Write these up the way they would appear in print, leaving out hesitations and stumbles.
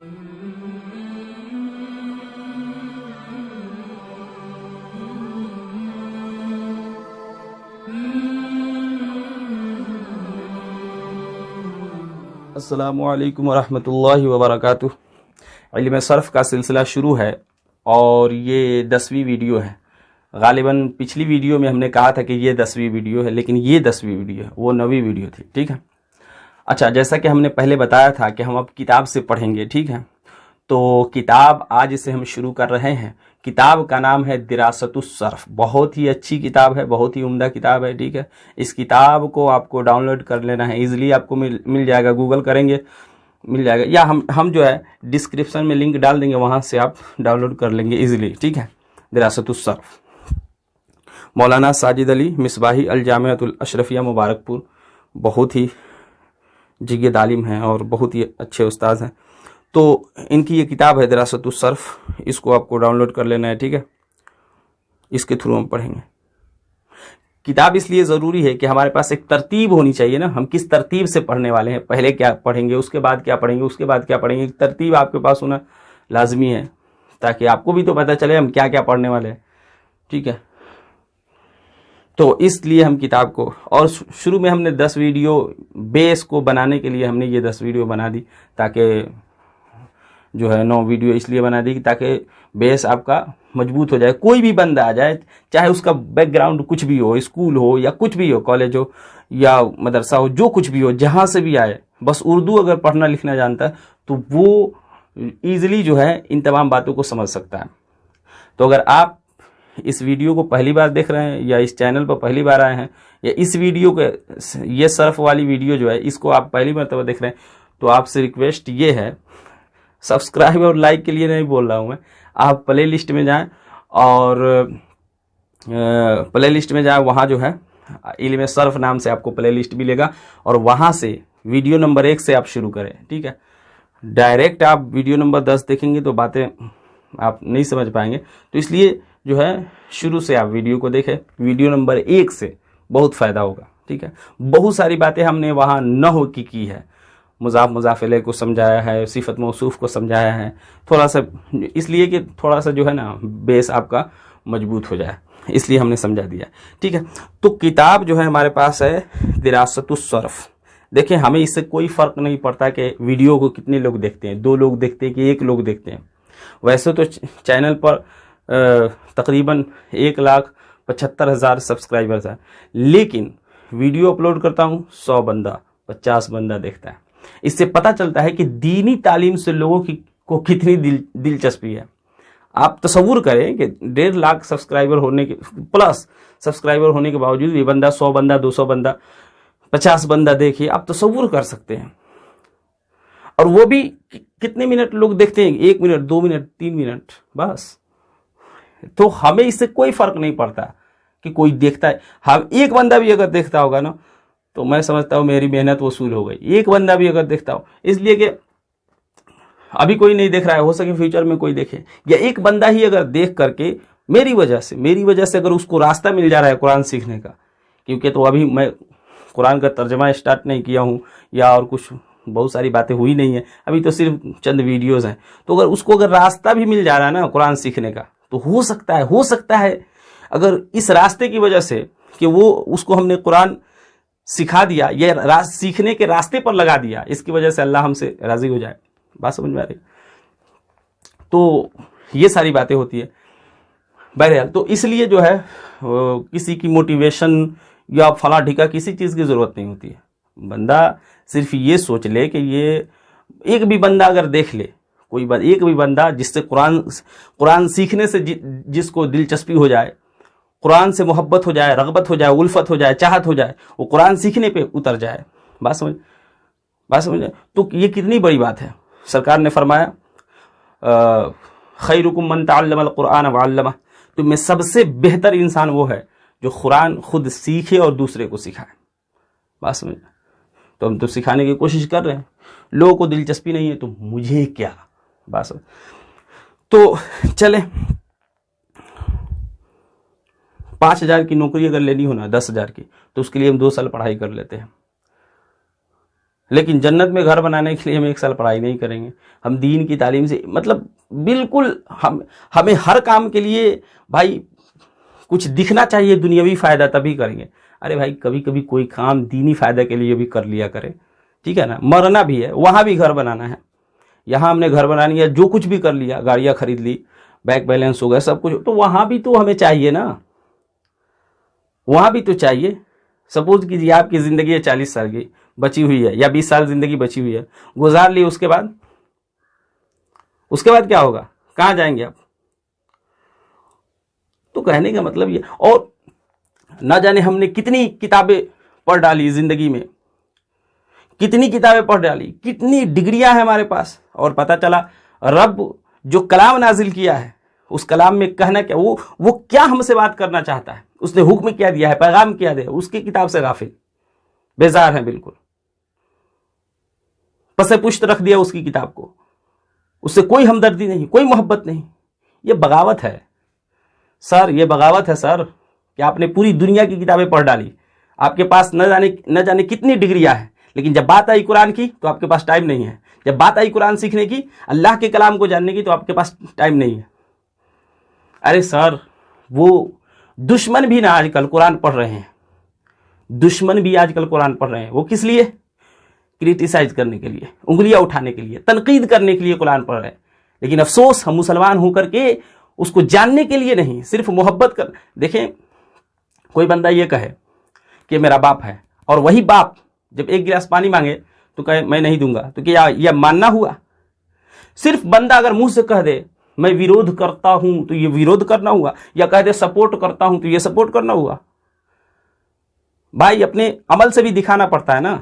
अस्सलामुअलैकुम वरहमतुल्लाहि वबरकातुह। इल्म सर्फ़ का सिलसिला शुरू है और ये 10वीं वीडियो है। गालिबन पिछली वीडियो में हमने कहा था कि ये 10वीं वीडियो है, लेकिन ये 10वीं वीडियो है, वो 9वीं वीडियो थी। ठीक है। अच्छा, जैसा कि हमने पहले बताया था कि हम अब किताब से पढ़ेंगे। ठीक है। तो किताब आज से हम शुरू कर रहे हैं। किताब का नाम है दिरासतुस सर्फ। बहुत ही अच्छी किताब है, बहुत ही उम्दा किताब है। ठीक है। इस किताब को आपको डाउनलोड कर लेना है, इजीली आपको मिल जाएगा। गूगल करेंगे मिल जाएगा, या हम जो है डिस्क्रिप्शन में लिंक डाल देंगे, वहां से आप डाउनलोड कर लेंगे इजीली। ठीक है। दिरासतुस सर्फ, मौलाना साजिद अली मिसबाही अल जामिअतुल अशरफिया मुबारकपुर, बहुत ही जिगद आलिम हैं और बहुत ही अच्छे उस्ताद हैं। तो इनकी ये किताब है दिरासतुस सर्फ, इसको आपको डाउनलोड कर लेना है। ठीक है। इसके थ्रू हम पढ़ेंगे। किताब इसलिए ज़रूरी है कि हमारे पास एक तरतीब होनी चाहिए ना, हम किस तरतीब से पढ़ने वाले हैं, पहले क्या पढ़ेंगे, उसके बाद क्या पढ़ेंगे, उसके बाद क्या पढ़ेंगे, एक तरतीब आपके पास होना लाजमी है, ताकि आपको भी तो पता चले हम क्या क्या पढ़ने वाले हैं। ठीक है। तो इसलिए हम किताब को, और शुरू में हमने 10 वीडियो बेस को बनाने के लिए हमने ये 10 वीडियो बना दी, ताकि जो है 9 वीडियो इसलिए बना दी ताकि बेस आपका मजबूत हो जाए। कोई भी बंदा आ जाए, चाहे उसका बैकग्राउंड कुछ भी हो, स्कूल हो या कुछ भी हो, कॉलेज हो या मदरसा हो, जो कुछ भी हो, जहां से भी आए, बस उर्दू अगर पढ़ना लिखना जानता है तो वो ईजिली जो है इन तमाम बातों को समझ सकता है। तो अगर आप इस वीडियो को पहली बार देख रहे हैं या इस चैनल पर पहली बार आए हैं, या इस वीडियो के ये सर्फ वाली वीडियो जो है इसको आप पहली मरतबा देख रहे हैं, तो आपसे रिक्वेस्ट ये है, सब्सक्राइब और लाइक के लिए नहीं बोल रहा हूँ मैं, आप प्ले लिस्ट में जाएं और प्ले लिस्ट में जाएं, वहाँ जो है इल्म सर्फ नाम से आपको प्ले लिस्ट मिलेगा और वहाँ से वीडियो नंबर 1 से आप शुरू करें। ठीक है। डायरेक्ट आप वीडियो नंबर 10 देखेंगे तो बातें आप नहीं समझ पाएंगे, तो इसलिए जो है शुरू से आप वीडियो को देखें, वीडियो नंबर 1 से बहुत फ़ायदा होगा। ठीक है। बहुत सारी बातें हमने वहाँ नहव की है, मुज़ाफ़ मुज़ाफ़ इलैह को समझाया है, सिफ़त मौसूफ़ को समझाया है, थोड़ा सा इसलिए कि थोड़ा सा जो है ना बेस आपका मजबूत हो जाए, इसलिए हमने समझा दिया। ठीक है। तो किताब जो है हमारे पास है दिरासतुस सर्फ। देखिए, हमें इससे कोई फ़र्क नहीं पड़ता कि वीडियो को कितने लोग देखते हैं, 2 लोग देखते हैं कि 1 लोग देखते हैं। वैसे तो चैनल पर तकरीबन 1,75,000 सब्सक्राइबर्स हैं, लेकिन वीडियो अपलोड करता हूँ 100 बंदा 50 बंदा देखता है। इससे पता चलता है कि दीनी तालीम से लोगों को कितनी दिलचस्पी है। आप तसव्वुर करें कि 1.5 लाख सब्सक्राइबर होने के प्लस सब्सक्राइबर होने के बावजूद भी बंदा 100 बंदा 200 बंदा 50 बंदा देखिए, आप तसव्वुर कर सकते हैं। और वो भी कितने मिनट लोग देखते हैं, 1 मिनट 2 मिनट 3 मिनट बस। तो हमें इससे कोई फर्क नहीं पड़ता कि कोई देखता है। हम एक बंदा भी अगर देखता होगा ना, तो मैं समझता हूँ मेरी मेहनत वसूल हो गई। एक बंदा भी अगर देखता हो, इसलिए कि अभी कोई नहीं देख रहा है, हो सके फ्यूचर में कोई देखे, या एक बंदा ही अगर देख करके मेरी वजह से अगर उसको रास्ता मिल जा रहा है कुरान सीखने का, क्योंकि तो अभी मैं कुरान का तर्जमा स्टार्ट नहीं किया हूँ या और कुछ बहुत सारी बातें हुई नहीं है, अभी तो सिर्फ चंद वीडियोज़ हैं। तो अगर उसको अगर रास्ता भी मिल जा रहा है ना कुरान सीखने का, तो हो सकता है अगर इस रास्ते की वजह से कि वो उसको हमने कुरान सिखा दिया, ये सीखने के रास्ते पर लगा दिया, इसकी वजह से अल्लाह हमसे राजी हो जाए। बात समझ में आ रही? तो ये सारी बातें होती है बहरहाल। तो इसलिए जो है किसी की मोटिवेशन या फला ढिका किसी चीज़ की ज़रूरत नहीं होती है। बंदा सिर्फ ये सोच ले कि ये एक भी बंदा अगर देख ले, एक भी बंदा जिससे कुरान सीखने से जिसको दिलचस्पी हो जाए, कुरान से मोहब्बत हो जाए, रग़बत हो जाए, उल्फत हो जाए, चाहत हो जाए, वो कुरान सीखने पे उतर जाए। बात समझ। तो ये कितनी बड़ी बात है। सरकार ने फरमाया खैरुकुम मन तअल्लमल कुरान व अल्लमह, तो में सबसे बेहतर इंसान वो है जो कुरान खुद सीखे और दूसरे को सिखाए। बात समझ। तो हम तो सिखाने की कोशिश कर रहे हैं, लोगों को दिलचस्पी नहीं है तो मुझे क्या। बात समझ। तो चले, 5,000 की नौकरी अगर लेनी हो ना 10,000 की, तो उसके लिए हम 2 साल पढ़ाई कर लेते हैं, लेकिन जन्नत में घर बनाने के लिए हम 1 साल पढ़ाई नहीं करेंगे। हम दीन की तालीम से मतलब बिल्कुल हमें हर काम के लिए भाई कुछ दिखना चाहिए, दुनियावी फ़ायदा, तभी करेंगे। अरे भाई कभी कभी कोई काम दीनी फ़ायदा के लिए भी कर लिया करें, ठीक है ना। मरना भी है, वहाँ भी घर बनाना है। यहाँ हमने घर बना लिया, जो कुछ भी कर लिया, गाड़ियाँ खरीद ली, बैंक बैलेंस हो गया, सब कुछ, तो वहाँ भी तो हमें चाहिए ना, वहाँ भी तो चाहिए। सपोज कीजिए आपकी ज़िंदगी 40 साल की बची हुई है या 20 साल ज़िंदगी बची हुई है, गुजार ली, उसके बाद क्या होगा, कहाँ जाएंगे आप? तो कहने का मतलब ये, और ना जाने हमने कितनी किताबें पढ़ डाली ज़िंदगी में, कितनी किताबें पढ़ डाली, कितनी डिग्रियां हैं हमारे पास, और पता चला रब जो कलाम नाजिल किया है उस कलाम में कहना क्या, वो क्या हमसे बात करना चाहता है, उसने हुक्म क्या दिया है, पैगाम क्या दिया है, उसकी किताब से गाफिल बेजार है, बिल्कुल पसे पुश्त रख दिया उसकी किताब को, उससे कोई हमदर्दी नहीं, कोई मोहब्बत नहीं। ये बगावत है सर, ये बगावत है सर कि आपने पूरी दुनिया की किताबें पढ़ डाली, आपके पास न जाने कितनी डिग्रियां हैं, लेकिन जब बात आई कुरान की तो आपके पास टाइम नहीं है। जब बात आई कुरान सीखने की, अल्लाह के कलाम को जानने की, तो आपके पास टाइम नहीं है। अरे सर, वो दुश्मन भी ना आजकल कुरान पढ़ रहे हैं, दुश्मन भी आजकल कुरान पढ़ रहे हैं। वो किस लिए? क्रिटिसाइज करने के लिए, उंगलियां उठाने के लिए, तनकीद करने के लिए कुरान पढ़ रहे हैं। लेकिन अफसोस, हम मुसलमान होकर के उसको जानने के लिए नहीं, सिर्फ मोहब्बत कर। देखें, कोई बंदा ये कहे कि मेरा बाप है, और वही बाप जब 1 गिलास पानी मांगे तो कहे मैं नहीं दूंगा, तो क्या यह मानना हुआ? सिर्फ बंदा अगर मुंह से कह दे मैं विरोध करता हूं तो ये विरोध करना हुआ, या कह दे सपोर्ट करता हूं तो ये सपोर्ट करना हुआ? भाई अपने अमल से भी दिखाना पड़ता है ना।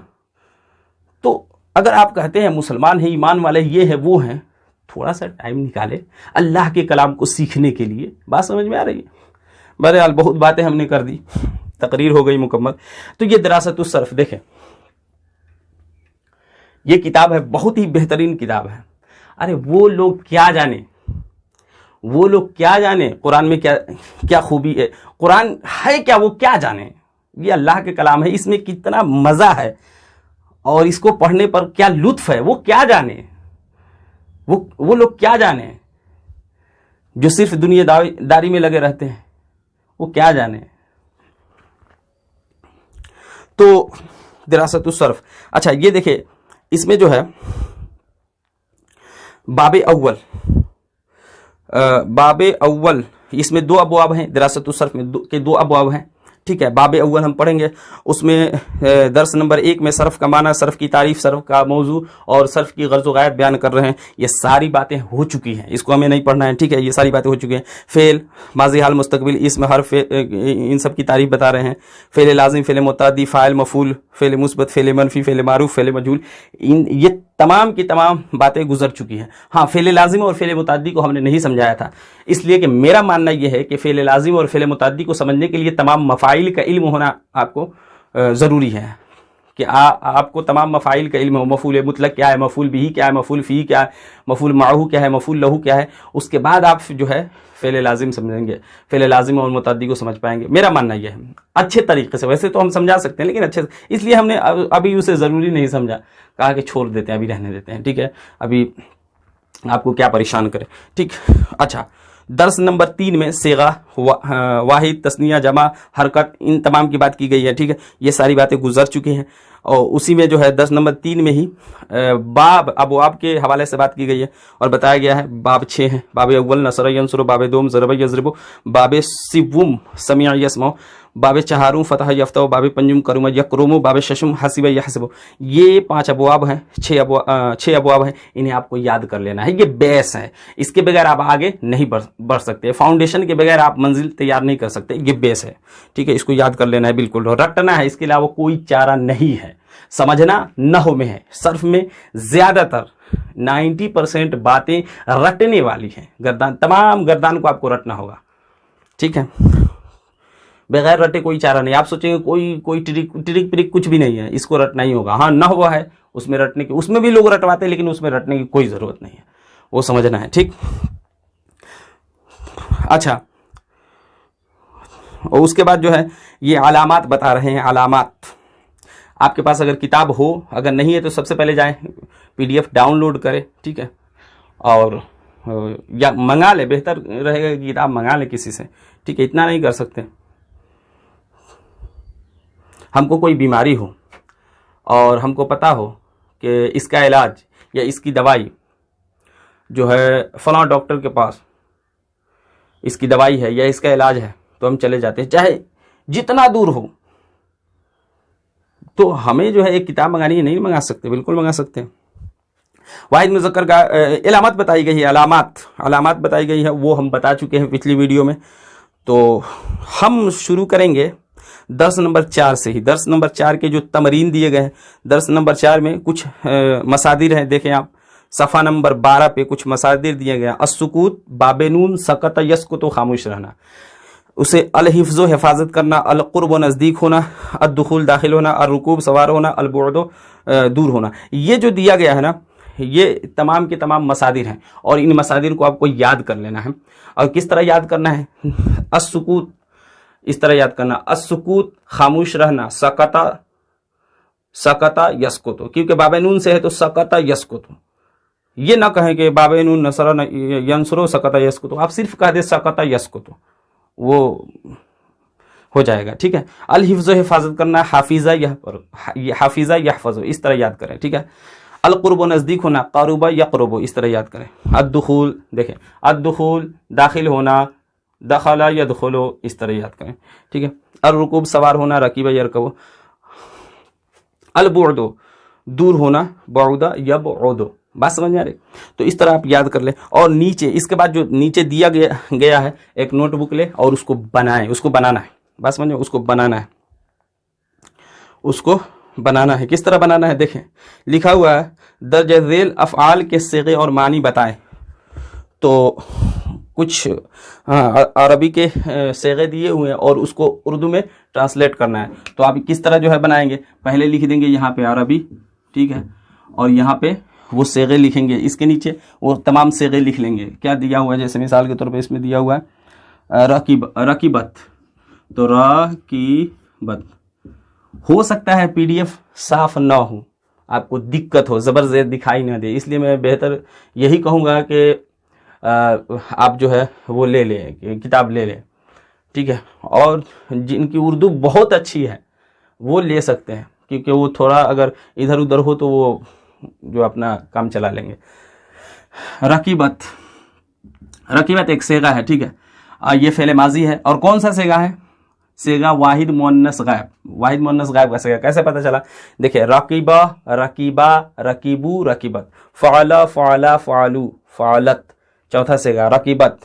तो अगर आप कहते हैं मुसलमान है, ईमान वाले, ये है वो हैं, थोड़ा सा टाइम निकाले अल्लाह के कलाम को सीखने के लिए। बात समझ में आ रही है? बहरहाल बहुत बातें हमने कर दी, तकरीर हो गई मुकम्मल। तो ये दरासतुस सर्फ देखें, ये किताब है, बहुत ही बेहतरीन किताब है। अरे वो लोग क्या जाने, वो लोग क्या जाने कुरान में क्या क्या खूबी है, कुरान है क्या, वो क्या जाने। ये अल्लाह के कलाम है, इसमें कितना मजा है और इसको पढ़ने पर क्या लुत्फ है, वो क्या जाने। वो लोग क्या जाने जो सिर्फ दुनियादारी में लगे रहते हैं, वो क्या जाने। तो दरासतुस सर्फ, अच्छा ये देखिए, इसमें जो है बाबे अव्वल, इसमें 2 अबवाब हैं। दरासतुस सर्फ में के 2 अबवाब हैं, ठीक है। बाबे अव्वल हम पढ़ेंगे, उसमें दर्स नंबर 1 में सर्फ का माना, सर्फ की तारीफ, सर्फ का मौजू और सर्फ की गर्ज़ व गायत बयान कर रहे हैं। ये सारी बातें हो चुकी हैं, इसको हमें नहीं पढ़ना है, ठीक है। ये सारी बातें हो चुकी हैं। फेल, माजी हाल, मुस्तकबिल, इसमें हर इन सब की तारीफ बता रहे हैं। फेल लाजिम, फेल मुतादी, फ़ाइल, मफ़ूल, फेल मुस्बत, फेल मनफी, फेल मारूफ, फेल मजहूल, ये तमाम की तमाम बातें गुजर चुकी हैं। हाँ, फेल लाजिम और फेल मुतादी को हमने नहीं समझाया था, इसलिए कि मेरा मानना यह है कि फेल लाजिम और फेल मुतादी को समझने के लिए तमाम मफ़ाइल का इल्म होना आपको ज़रूरी है, कि आपको तमाम मफ़ाइल का इल्म हो। मफ़ूल मुतलक क्या है, मफ़ूल बिही क्या है, मफ़ूल फ़ी क्या है, मफ़ूल माहू क्या है, मफ़ूल लहू क्या है, उसके बाद आप जो है फ़ेल लाजिम समझेंगे, फ़ेल लाजिम और मुतअद्दी को समझ पाएंगे। मेरा मानना यह है, अच्छे तरीके से। वैसे तो हम समझा सकते हैं, लेकिन अच्छे से, इसलिए हमने अभी उसे ज़रूरी नहीं समझा, कहा कि छोड़ देते हैं, अभी रहने देते हैं, ठीक है, अभी आपको क्या परेशान करे, ठीक। अच्छा, दर्स नंबर 3 में सेगा, वाहिद, तस्निया, जमा, हरकत, इन तमाम की बात की गई है, ठीक है। ये सारी बातें गुजर चुकी हैं, और उसी में जो है दर्स नंबर 3 में ही बाब अबवाब के हवाले से बात की गई है, और बताया गया है बाब 6 हैं। बाब अव्वल नसर यंसुर, बाब दोम ज़रब यज़रिबु, बाब सिवुम समिअ यस्मउ, बाब चहारूं फतह यफ्तह, बाब पंजुम करुम यकरुमु, बाब शशुम हसिब यहसिबु। ये 5 अबवाब हैं, 6 अबवाब हैं। इन्हें आपको याद कर लेना है, ये बेस है, इसके बगैर आप आगे नहीं बढ़ सकते। फाउंडेशन के बगैर आप मंजिल तैयार नहीं कर सकते, ये बेस है, ठीक है। इसको याद कर लेना है, बिल्कुल रटना है, इसके अलावा कोई चारा नहीं है। समझना नहव में है, सर्फ में ज्यादातर 90% बातें रटने वाली हैं। गर्दान, तमाम गर्दान को आपको रटना होगा, ठीक है। बगैर रटे कोई चारा नहीं। आप सोचेंगे कोई ट्रिक प्रिक कुछ भी नहीं है, इसको रटना ही होगा। हाँ, नहव है, उसमें रटने की, उसमें भी लोग रटवाते हैं, लेकिन उसमें रटने की कोई जरूरत नहीं है, वो समझना है, ठीक। अच्छा, और उसके बाद जो है ये अलामात बता रहे हैं। आपके पास अगर किताब हो, अगर नहीं है तो सबसे पहले जाएं PDF डाउनलोड करें, ठीक है, और या मंगा ले, बेहतर रहेगा कि किताब मंगा ले किसी से, ठीक है। इतना नहीं कर सकते, हमको कोई बीमारी हो और हमको पता हो कि इसका इलाज या इसकी दवाई जो है फलां डॉक्टर के पास इसकी दवाई है या इसका इलाज है, तो हम चले जाते हैं, चाहे जितना दूर हो। तो हमें जो है एक किताब मंगानी है, नहीं मंगा सकते, बिल्कुल मंगा सकते हैं। वाहिद मुज़क्कर का अलामत बताई गई है, अलामत बताई गई है, वो हम बता चुके हैं पिछली वीडियो में। तो हम शुरू करेंगे दर्स नंबर 4 से ही। दर्स नंबर 4 के जो तमरीन दिए गए हैं, दर्स नंबर 4 में कुछ मसादिर हैं, देखें आप सफ़ा नंबर 12 पे कुछ मसादिर दिए गए हैं। अस्सुकूत, बाबेनून, सकत, यसकुत, खामोश रहना, उसे अल-हिफ्ज़ो हिफाजत करना, अल-क़ुर्ब नज़दीक होना, अद-दुख़ूल दाखिल होना, अर-रुकूब सवार होना, अल-बुअद दूर होना। ये जो दिया गया है ना, ये तमाम के तमाम मसादिर हैं और इन मसादिर को आपको याद कर लेना है। और किस तरह याद करना है? अस्सुकूत इस तरह याद करना, अस्सुकूत खामोश रहना, सकता यसकुत, क्योंकि बाबेनून से है तो सकता यसकुत। ये ना कहें कि बाबेनून नसरा यंसरो सकता यसकुत, आप सिर्फ कह दे सकता यसकुत, वो हो जाएगा, ठीक है। अल हिफ्ज़ो हिफाजत करना, हाफिज़ा यहफ़ज़ो, इस तरह याद करें, ठीक है। अल क़ुर्ब नज़दीक होना, क़रुबा यक़रुबु, इस तरह याद करें। अद-दुख़ूल, देखें अद-दुख़ूल दाखिल होना, दखला यदखुलु, इस तरह याद करें, ठीक है। अर-रुकूब सवार होना, रकीबा यरकबु। अल-बुअद दूर होना, बउदा यबउदु, बात समझ में आ रही? तो इस तरह आप याद कर ले। और नीचे इसके बाद जो नीचे दिया गया है, एक नोटबुक ले और उसको बनाएं, उसको बनाना है, बात समझ में? उसको बनाना है, उसको बनाना है। किस तरह बनाना है? देखें लिखा हुआ है दर्ज झेल अफ़आल के सीगे और मानी बताएं। तो कुछ अरबी के सीगे दिए हुए हैं और उसको उर्दू में ट्रांसलेट करना है। तो आप किस तरह जो है बनाएंगे? पहले लिख देंगे यहाँ पे अरबी, ठीक है, और यहाँ पे वो सीगे लिखेंगे, इसके नीचे वो तमाम सीगे लिख लेंगे। क्या दिया हुआ है? जैसे मिसाल के तौर पे इसमें दिया हुआ है रकीबत, तो रकीबत। हो सकता है PDF साफ ना हो, आपको दिक्कत हो, ज़बरज़ेर दिखाई ना दे, इसलिए मैं बेहतर यही कहूँगा कि आप जो है वो ले लें, किताब ले लें, ठीक है। और जिनकी उर्दू बहुत अच्छी है वो ले सकते हैं, क्योंकि वो थोड़ा अगर इधर उधर हो तो वो जो अपना काम चला लेंगे। रकीबत एक सेगा है, ठीक है। ये फ़ेल माजी है। और कौन सा सेगा है? सेगा वाहिद मुअन्नस गायब। वाहिद मुअन्नस गायब का सेगा कैसे पता चला? देखिए रकीबा, रकीबा, रकीबू, रकीबत, फ़अला, फ़अला, फ़अलू, फ़अलत, चौथा सेगा रकीबत।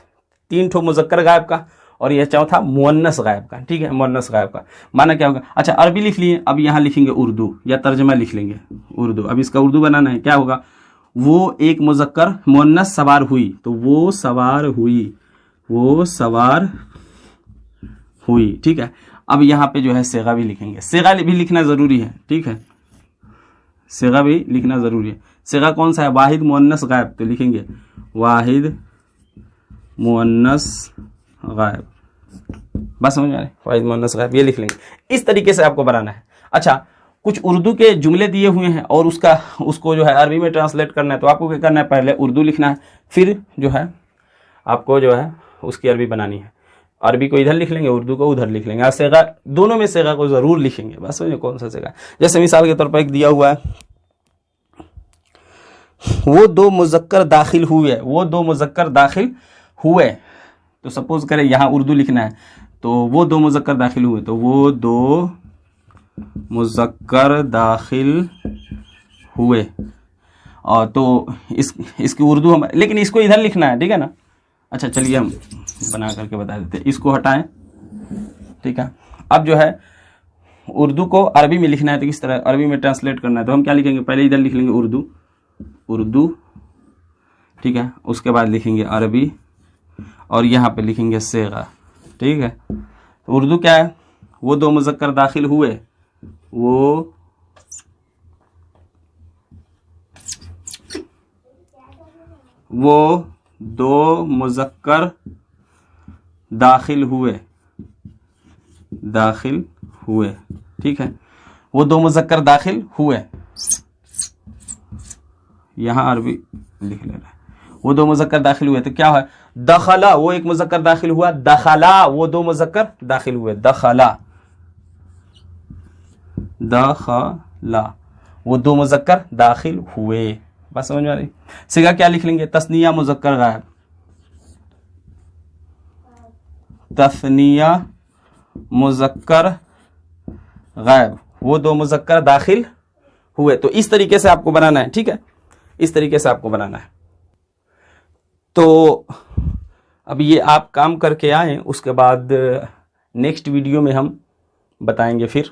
3 ठो मुज़क्कर गायब का और यह चौथा मुअन्नस गायब का, ठीक है, मुअन्नस गायब का। माना क्या होगा? अच्छा अरबी लिख लिए, अब यहाँ लिखेंगे उर्दू या तर्जमा लिख लेंगे उर्दू। अब इसका उर्दू बनाना है, क्या होगा? वो एक मुज़क्कर मुअन्नस सवार हुई, तो वो सवार हुई, वो सवार हुई, ठीक है। अब यहाँ पे जो है सेगा भी लिखेंगे, सेगा भी लिखना ज़रूरी है, ठीक है, सेगा भी लिखना ज़रूरी है। सेगा कौन सा है? वाहिद मुअन्नस गायब, तो लिखेंगे वाहिद मुअन्नस गायब, बस समझ में आ रहा है? वाहिद मुअन्नस गायब, ये लिख लेंगे। इस तरीके से आपको बनाना है। अच्छा कुछ उर्दू के जुमले दिए हुए हैं और उसको जो है अरबी में ट्रांसलेट करना है, तो आपको क्या करना है? पहले उर्दू लिखना है, फिर जो है आपको जो है उसकी अरबी बनानी है। अरबी को इधर लिख लेंगे, उर्दू को उधर लिख लेंगे। सेगा दोनों में सेगा को ज़रूर लिखेंगे, बस समझिए कौन सा सेगा। जैसे मिसाल के तौर पर एक दिया हुआ है, वो 2 मुज़क्कर दाखिल हुए, वो 2 मुज़क्कर दाखिल हुए, तो सपोज करें यहाँ उर्दू लिखना है, तो वो 2 मुज़क्कर दाखिल हुए, तो वो 2 मुज़क्कर दाखिल हुए। और तो इसकी उर्दू हम, लेकिन इसको इधर लिखना है, ठीक है ना। अच्छा चलिए हम बना करके बता देते हैं, इसको हटाएं, ठीक है। अब जो है उर्दू को अरबी में लिखना है, तो किस तरह अरबी में ट्रांसलेट करना है, तो हम क्या लिखेंगे? पहले इधर लिख लेंगे उर्दू, ठीक है, उसके बाद लिखेंगे अरबी और यहाँ पे लिखेंगे सेगा, ठीक है। तो उर्दू क्या है? वो 2 मुज़क्कर दाखिल हुए, वो दो मुज़क्कर दाखिल हुए, ठीक है। वो दो मुज़क्कर दाखिल हुए, यहां अरबी लिख ले रहा है, वो दो मुज़क्कर दाखिल हुए तो क्या है, दखला वो एक मुज़क्कर दाखिल हुआ, दखला वो दो मुज़क्कर दाखिल हुए, दखला दखला वो दो मुज़क्कर दाखिल हुए। बात समझ में आ रही? सिगा क्या लिख लेंगे, तस्निया मुज़क्कर गायब, तस्निया मुज़क्कर गायब वो दो मुज़क्कर दाखिल हुए। तो इस तरीके से आपको बनाना है, ठीक है, इस तरीके से आपको बनाना है। तो अब ये आप काम करके आए, उसके बाद नेक्स्ट वीडियो में हम बताएंगे फिर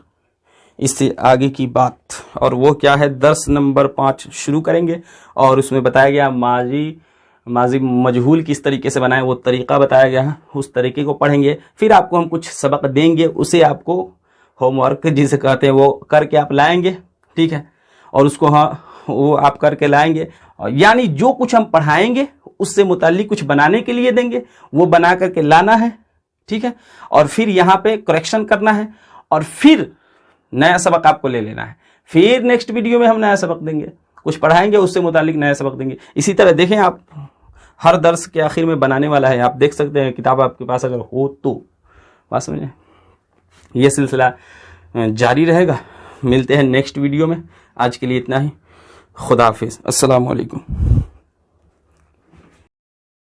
इससे आगे की बात, और वो क्या है, दर्स नंबर 5 शुरू करेंगे और उसमें बताया गया माजी मजहूल किस तरीके से बनाएं, वो तरीका बताया गया है, उस तरीके को पढ़ेंगे। फिर आपको हम कुछ सबक देंगे, उसे आपको होमवर्क जिसे कहते हैं वो करके आप लाएंगे, ठीक है, और उसको वो आप करके लाएंगे, यानी जो कुछ हम पढ़ाएंगे उससे मुताल्लिक कुछ बनाने के लिए देंगे, वो बना करके लाना है, ठीक है, और फिर यहाँ पे करेक्शन करना है, और फिर नया सबक आपको ले लेना है। फिर नेक्स्ट वीडियो में हम नया सबक देंगे, कुछ पढ़ाएंगे उससे मुताल्लिक नया सबक देंगे। इसी तरह देखें आप, हर दर्स के आखिर में बनाने वाला है, आप देख सकते हैं किताब आपके पास अगर हो तो। बात समझे? ये सिलसिला जारी रहेगा। मिलते हैं नेक्स्ट वीडियो में, आज के लिए इतना ही। खुदा हाफिज़, अस्सलाम वालेकुम।